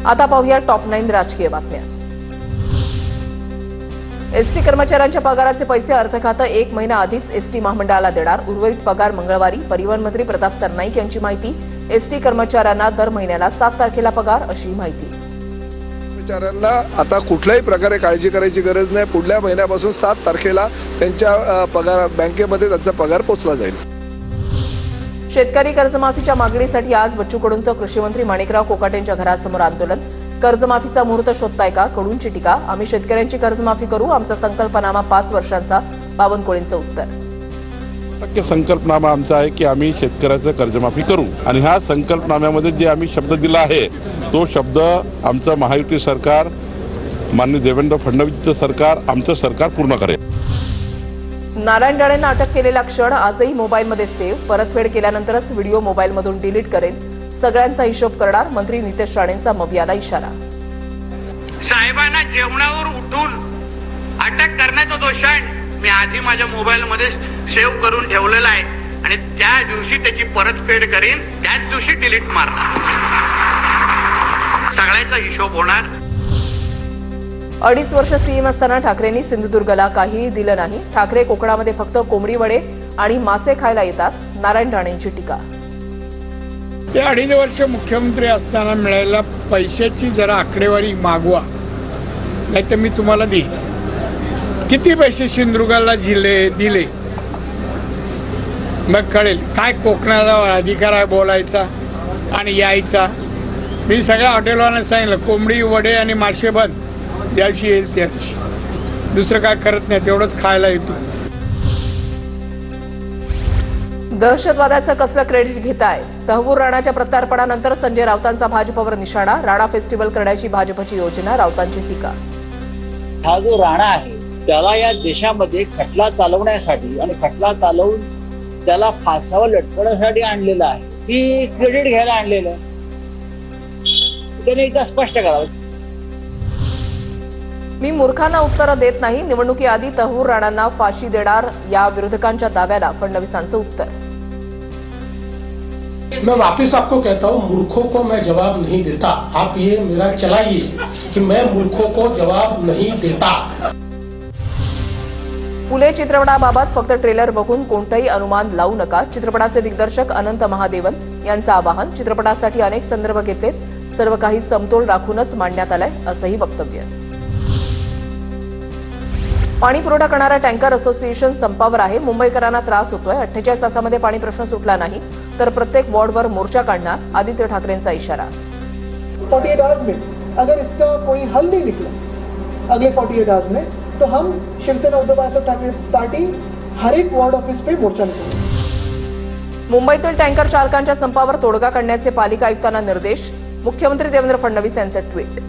आता पाहूया टॉप 9 राजकीय बातम्या। एसटी कर्मचाऱ्यांच्या पगाराचे पैसे अर्थ खातं 1 महिना आधीच एसटी महामंडळाला देणार। उर्वरित पगार मंगळवारी। परिवहन मंत्री प्रताप सरनाईक यांची माहिती। एसटी कर्मचाऱ्यांना दर महिन्याला 7 तारखेला पगार अशी माहिती। कर्मचाऱ्यांना आता कुठल्याही प्रकारे काळजी करायची गरज नाही। पुढल्या महिन्यापासून 7 तारखेला त्यांच्या पगार बँकेमध्ये त्यांचा पगार पोहोचला जाईल। शेतकरी कर्जमाफीच्या मागणीसाठी आज बच्चू कडूंचं कृषी मंत्री माणिकराव कोकाटेंच्या घरासमोर आंदोलन। कर्जमाफीचा मुहूर्त शोधताय का? कडूंची टीका। आम्ही शेतकऱ्यांची कर्जमाफी करू, आमचा संकल्पनामा 5 वर्षांचा। बावनकुळेंचं उत्तर। संकल्पनामा आमचा आहे की आम्ही शेतकऱ्याचं कर्जमाफी करू आणि ह्या संकल्पनाम्यामध्ये जे आम्ही शब्द दिला आहे तो शब्द आमचं महायुती सरकार, माननीय देवेंद्र फडणवीसचं सरकार, आमचं सरकार पूर्ण करेल। नारायण राणेंना अटक केलेला क्षण आजही मोबाईलमध्ये सेव्ह। परतफेड केल्यानंतरच व्हिडिओ मोबाईलमधून डिलीट करेल। सगळ्यांचा हिशोब करणार। मंत्री नितेश राणेंचा मवियाला इशारा। साहेबांना जेवणावर उठून अटक करण्याचा तो क्षण मी आधी माझ्या मोबाईलमध्ये सेव्ह करून ठेवलेला आहे आणि त्या दिवशी त्याची परतफेड करीन, त्याच दिवशी डिलीट मारणार। सगळ्यांचा हिशोब होणार। 2.5 वर्ष सीएम असताना ठाकरेंनी सिंधुदुर्गला काहीही दिलं नाही। ठाकरे कोकणामध्ये फक्त कोंबडी वडे आणि मासे खायला येतात। नारायण राणेंची टीका। ते 2.5 वर्ष मुख्यमंत्री असताना मिळालेल्या पैशाची जरा आकडेवारी मागवा, नाहीतर मी तुम्हाला देईन। किती पैसे सिंधुदुर्गला दिले मग कळेल काय कोकणाला अधिकार आहे बोलायचा आणि यायचा। मी सगळ्या हॉटेलवाल्यांना सांगितलं कोंबडी वडे आणि मासे बंद, ज्या दिवशी येईल त्या दिवशी। दुसरं काय करत नाही, तेवढंच खायला येतो। दहशतवादाचं कसलं क्रेडिट घेताय? तहवूर राणाच्या प्रत्यार्पणानंतर संजय राऊतांचा भाजपवर निशाणा। राणा फेस्टिवल करण्याची भाजपची योजना। राऊतांची टीका। हा जो राणा आहे त्याला या देशामध्ये खटला चालवण्यासाठी आणि खटला चालवून त्याला फासावर लटकवण्यासाठी आणलेला आहे, ही क्रेडिट घ्यायला आणलेलं आहे। त्याने एकदा स्पष्ट करावं। मी मूर्खांना उत्तरं देत नाही। निवडणुकीआधी तहवूर राणांना फाशी देणार या विरोधकांच्या दाव्याला फडणवीसांचं उत्तर। मैं वापिस आपको कहता हूं, मूर्खों को मैं जवाब नहीं देता। आप ये मेरा चलाइए कि मैं मूर्खों को जवाब नहीं देता। फुले चित्रपटाबाबत फक्त ट्रेलर बघून कोणतेही अनुमान लावू नका। चित्रपटाचे दिग्दर्शक अनंत महादेवन यांचं आवाहन। चित्रपटासाठी अनेक संदर्भ घेतलेत, सर्व काही समतोल राखूनच मांडण्यात आलंय असंही वक्तव्य। पाणी पुरवठा करणारा टँकर असोसिएशन संपावर आहे। मुंबईकरांना त्रास होतोय। 48 तासामध्ये पाणी प्रश्न सुटला नाही तर प्रत्येक वॉर्डवर मोर्चा काढणार। आदित्य ठाकरेंचा इशारा। 48 आवर्स में अगर इसका कोई हल नहीं निकला अगले 48 आवर्स में तो हम शिवसेना उद्धव बाळासाहेब ठाकरे पार्टी हर एक वॉर्ड ऑफिस पे मोर्चा निकालेगी। मुंबईतील टँकर चालकांच्या संपावर तोडगा काढण्याचे पालिका आयुक्तांना निर्देश। मुख्यमंत्री देवेंद्र फडणवीस यांचं ट्विट।